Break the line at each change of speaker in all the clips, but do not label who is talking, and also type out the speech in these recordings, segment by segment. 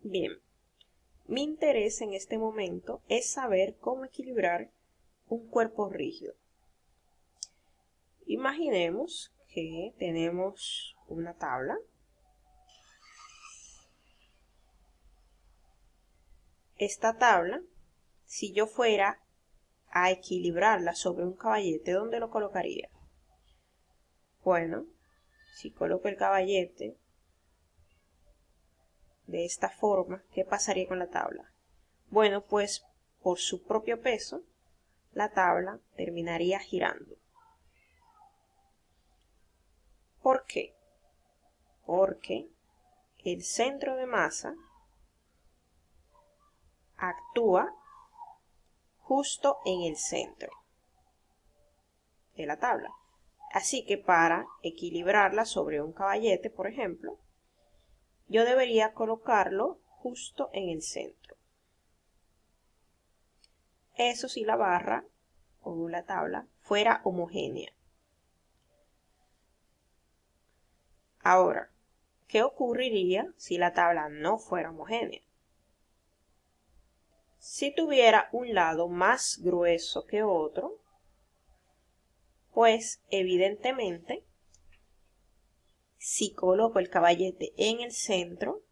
Bien, mi interés en este momento es saber cómo equilibrar un cuerpo rígido. Imaginemos que tenemos una tabla. Esta tabla, si yo fuera a equilibrarla sobre un caballete, ¿dónde lo colocaría? Bueno, si coloco el caballete de esta forma, ¿qué pasaría con la tabla? Bueno, pues por su propio peso, la tabla terminaría girando. ¿Por qué? Porque el centro de masa actúa justo en el centro de la tabla. Así que para equilibrarla sobre un caballete, por ejemplo, yo debería colocarlo justo en el centro. Eso si la barra o la tabla fuera homogénea. Ahora, ¿qué ocurriría si la tabla no fuera homogénea? Si tuviera un lado más grueso que otro, pues evidentemente, si coloco el caballete en el centro,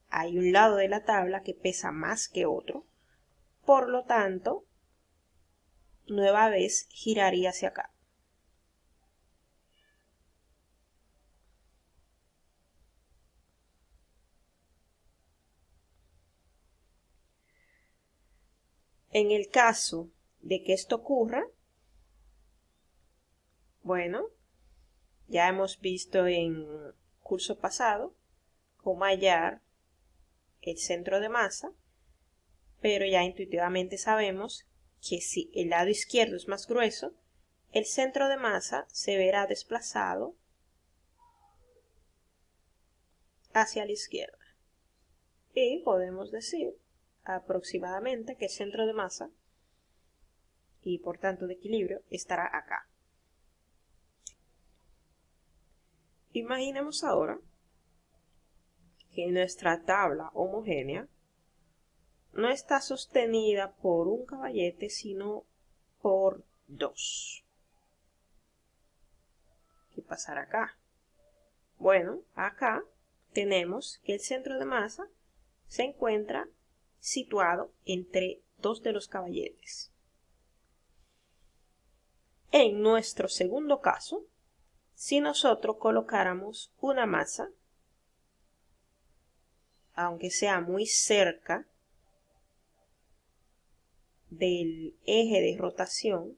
hay un lado de la tabla que pesa más que otro, por lo tanto, nueva vez giraría hacia acá. En el caso de que esto ocurra, bueno, ya hemos visto en curso pasado cómo hallar el centro de masa, pero ya intuitivamente sabemos que si el lado izquierdo es más grueso, el centro de masa se verá desplazado hacia la izquierda. Y podemos decir aproximadamente que el centro de masa y por tanto de equilibrio estará acá. Imaginemos ahora que nuestra tabla homogénea no está sostenida por un caballete, sino por dos. ¿Qué pasará acá? Bueno, acá tenemos que el centro de masa se encuentra situado entre dos de los caballetes. En nuestro segundo caso, si nosotros colocáramos una masa, aunque sea muy cerca del eje de rotación,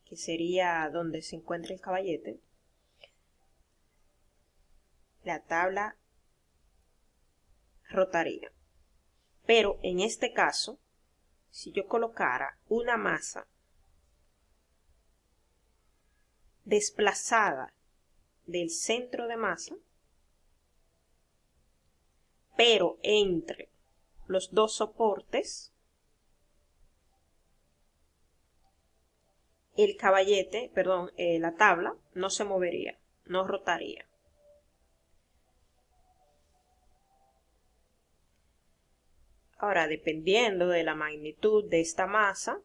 que sería donde se encuentra el caballete, la tabla rotaría. Pero en este caso, si yo colocara una masa desplazada del centro de masa, pero entre los dos soportes, el caballete, perdón, la tabla no se movería, no rotaría. Ahora, dependiendo de la magnitud de esta masa,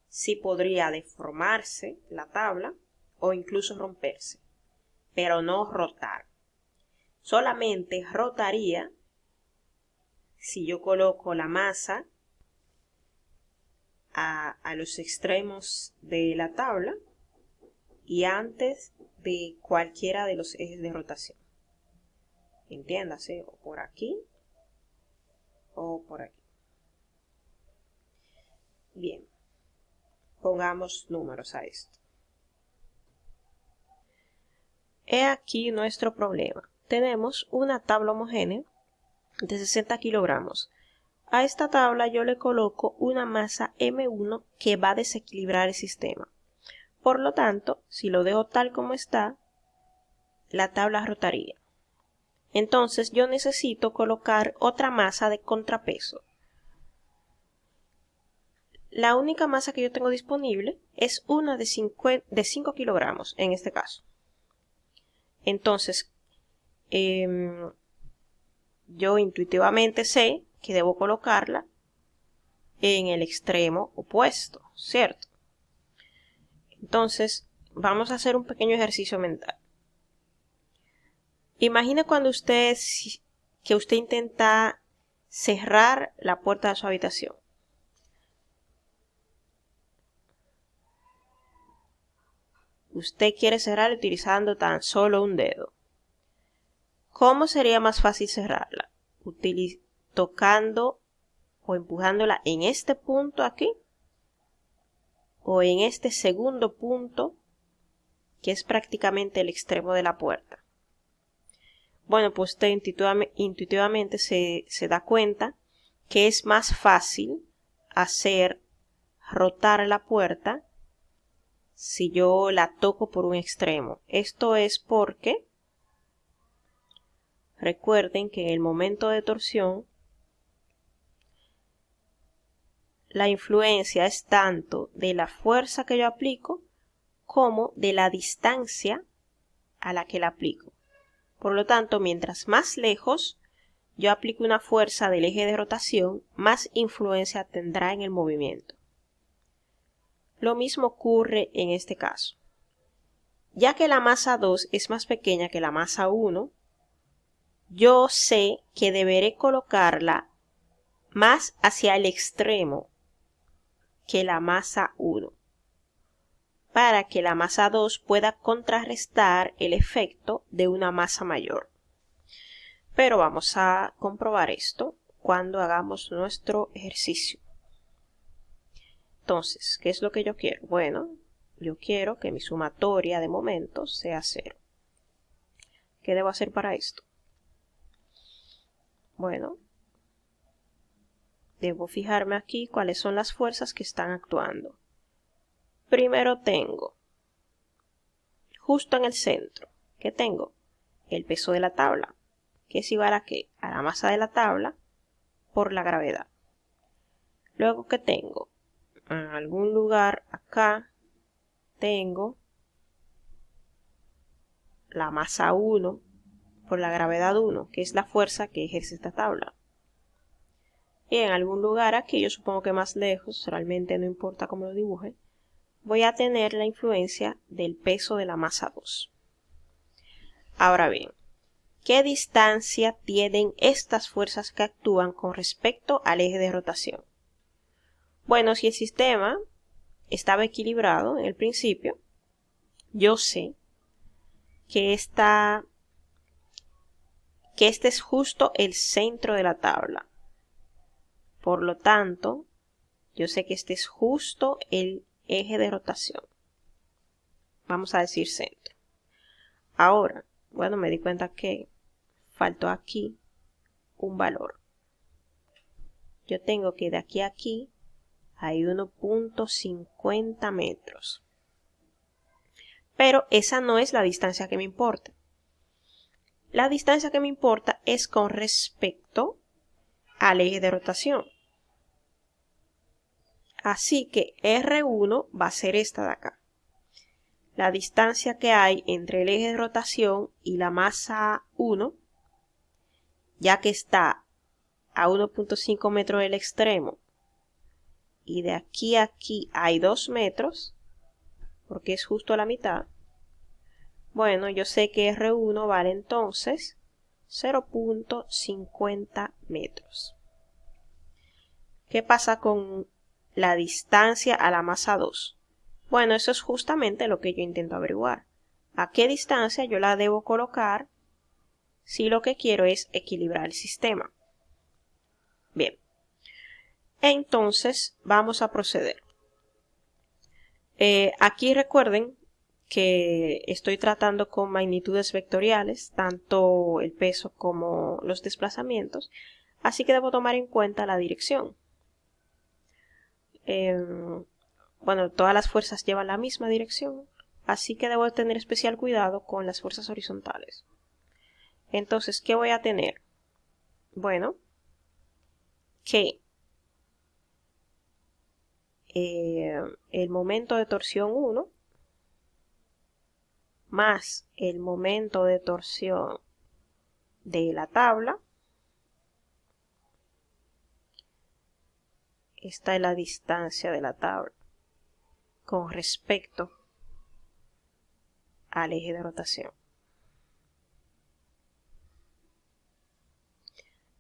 sí podría deformarse la tabla o incluso romperse, pero no rotar. Solamente rotaría si yo coloco la masa a los extremos de la tabla y antes de cualquiera de los ejes de rotación. Entiéndase, o por aquí o por aquí. Bien, pongamos números a esto. He aquí nuestro problema. Tenemos una tabla homogénea de 60 kilogramos. A esta tabla yo le coloco una masa M1 que va a desequilibrar el sistema. Por lo tanto, si lo dejo tal como está, la tabla rotaría. Entonces yo necesito colocar otra masa de contrapeso. La única masa que yo tengo disponible es una de 5 kilogramos en este caso. Entonces, yo intuitivamente sé que debo colocarla en el extremo opuesto, ¿cierto? Entonces, vamos a hacer un pequeño ejercicio mental. Imagine cuando usted intenta cerrar la puerta de su habitación. Usted quiere cerrar utilizando tan solo un dedo. ¿Cómo sería más fácil cerrarla? Tocando o empujándola en este punto aquí o en este segundo punto que es prácticamente el extremo de la puerta. Bueno, pues usted intuitivamente se da cuenta que es más fácil hacer rotar la puerta si yo la toco por un extremo. Esto es porque recuerden que en el momento de torsión la influencia es tanto de la fuerza que yo aplico como de la distancia a la que la aplico. Por lo tanto, mientras más lejos yo aplico una fuerza del eje de rotación, más influencia tendrá en el movimiento. Lo mismo ocurre en este caso. Ya que la masa 2 es más pequeña que la masa 1, yo sé que deberé colocarla más hacia el extremo que la masa 1, para que la masa 2 pueda contrarrestar el efecto de una masa mayor. Pero vamos a comprobar esto cuando hagamos nuestro ejercicio. Entonces, ¿qué es lo que yo quiero? Bueno, yo quiero que mi sumatoria de momentos sea 0. ¿Qué debo hacer para esto? Bueno, debo fijarme aquí cuáles son las fuerzas que están actuando. Primero tengo, justo en el centro, ¿qué tengo? El peso de la tabla, que es igual a ¿qué? A la masa de la tabla por la gravedad. Luego, ¿qué tengo? En algún lugar acá tengo la masa 1 por la gravedad 1, que es la fuerza que ejerce esta tabla. Y en algún lugar aquí, yo supongo que más lejos, realmente no importa cómo lo dibuje, voy a tener la influencia del peso de la masa 2. Ahora bien, ¿qué distancia tienen estas fuerzas que actúan con respecto al eje de rotación? Bueno, si el sistema estaba equilibrado en el principio, yo sé que este es justo el centro de la tabla. Por lo tanto, yo sé que este es justo el eje de rotación. Vamos a decir centro. Ahora, bueno, me di cuenta que faltó aquí un valor. Yo tengo que de aquí a aquí hay 1.50 metros. Pero esa no es la distancia que me importa. La distancia que me importa es con respecto al eje de rotación. Así que R1 va a ser esta de acá. La distancia que hay entre el eje de rotación y la masa 1, ya que está a 1.5 metros del extremo, y de aquí a aquí hay 2 metros, porque es justo a la mitad. Bueno, yo sé que R1 vale entonces 0.50 metros. ¿Qué pasa con la distancia a la masa 2? Bueno, eso es justamente lo que yo intento averiguar. ¿A qué distancia yo la debo colocar si lo que quiero es equilibrar el sistema? Bien, entonces vamos a proceder. Aquí recuerden que estoy tratando con magnitudes vectoriales, tanto el peso como los desplazamientos, así que debo tomar en cuenta la dirección. Bueno, todas las fuerzas llevan la misma dirección, así que debo tener especial cuidado con las fuerzas horizontales. Entonces, ¿qué voy a tener? Bueno, que el momento de torsión 1 más el momento de torsión de la tabla esta es la distancia de la tabla con respecto al eje de rotación.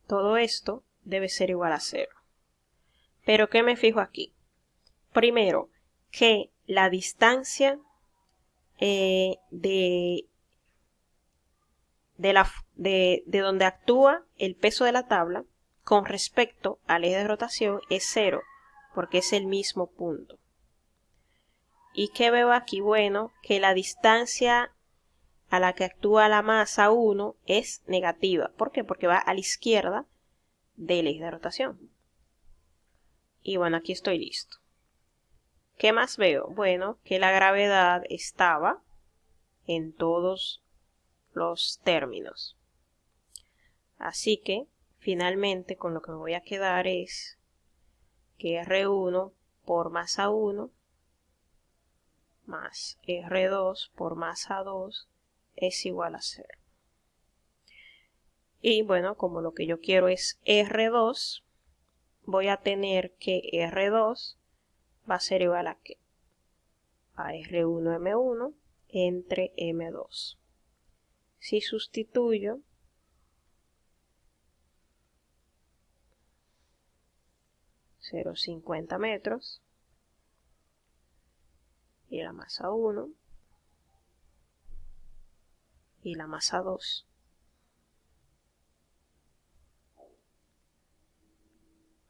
Todo esto debe ser igual a 0. Pero ¿qué me fijo aquí? Primero, que la distancia de donde actúa el peso de la tabla con respecto al eje de rotación es 0, porque es el mismo punto. ¿Y qué veo aquí? Bueno, que la distancia a la que actúa la masa 1 es negativa. ¿Por qué? Porque va a la izquierda del eje de rotación. Y bueno, aquí estoy listo. ¿Qué más veo? Bueno, que la gravedad estaba en todos los términos. Así que, finalmente, con lo que me voy a quedar es que R1 por masa 1 más R2 por masa 2 es igual a 0. Y bueno, como lo que yo quiero es R2, voy a tener que R2 va a ser igual a ¿qué? A R1M1 entre M2. Si sustituyo, (0,50 metros) y la masa 1 y la masa 2.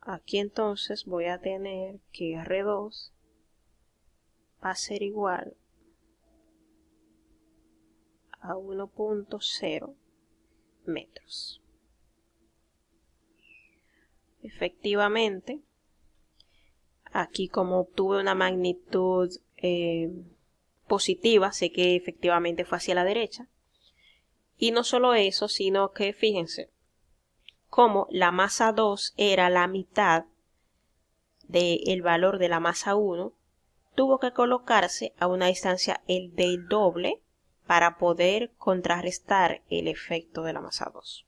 Aquí entonces voy a tener que R2 va a ser igual a 1,0 metros. Efectivamente, aquí como obtuve una magnitud positiva, sé que efectivamente fue hacia la derecha. Y no solo eso, sino que fíjense, como la masa 2 era la mitad del valor de la masa 1, tuvo que colocarse a una distancia del doble para poder contrarrestar el efecto de la masa 2.